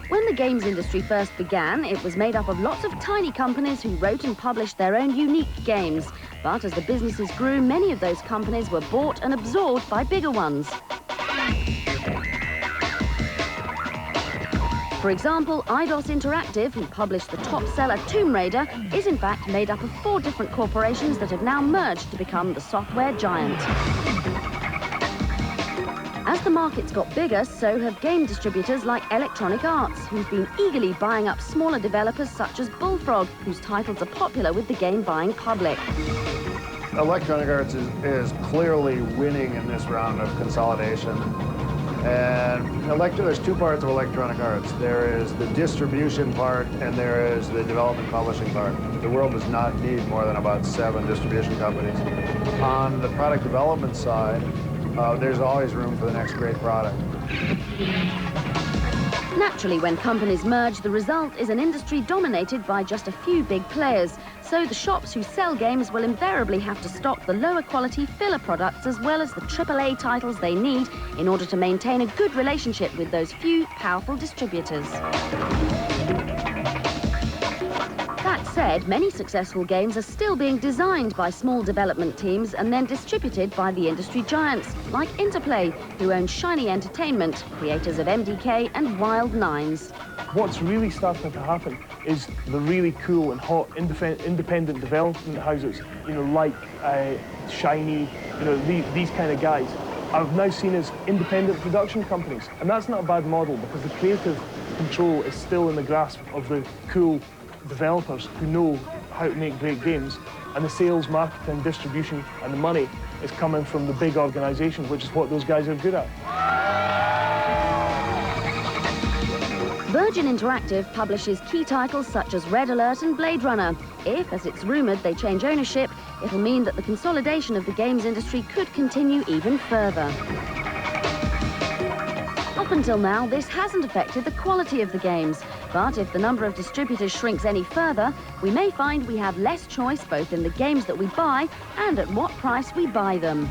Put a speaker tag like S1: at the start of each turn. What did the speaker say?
S1: When the games industry first began, it was made up of lots of tiny companies who wrote and published their own unique games. But as the businesses grew, many of those companies were bought and absorbed by bigger ones. For example, Eidos Interactive, who published the top seller Tomb Raider, is in fact made up of 4 different corporations that have now merged to become the software giant. As the markets got bigger, so have game distributors like Electronic Arts, who've been eagerly buying up smaller developers such as Bullfrog, whose titles are popular with the game-buying public.
S2: Electronic Arts is clearly winning in this round of consolidation. And there's 2 parts of Electronic Arts. There is the distribution part and there is the development publishing part. The world does not need more than about 7 distribution companies. On the product development side, there's always room for the next great product.
S1: Naturally, when companies merge, the result is an industry dominated by just a few big players. So the shops who sell games will invariably have to stock the lower quality filler products as well as the AAA titles they need in order to maintain a good relationship with those few powerful distributors. That said, many successful games are still being designed by small development teams and then distributed by the industry giants, like Interplay, who own Shiny Entertainment, creators of MDK and Wild Nines.
S3: What's really starting to happen is the really cool and hot independent development houses, like Shiny, these kind of guys, I've now seen as independent production companies. And that's not a bad model because the creative control is still in the grasp of the cool developers who know how to make great games, and the sales, marketing, distribution and the money is coming from the big organizations, which is what those guys are good at.
S1: Virgin Interactive publishes key titles such as Red Alert and Blade Runner. If, as it's rumoured, they change ownership, it'll mean that the consolidation of the games industry could continue even further. Up until now, this hasn't affected the quality of the games. But if the number of distributors shrinks any further, we may find we have less choice both in the games that we buy and at what price we buy them.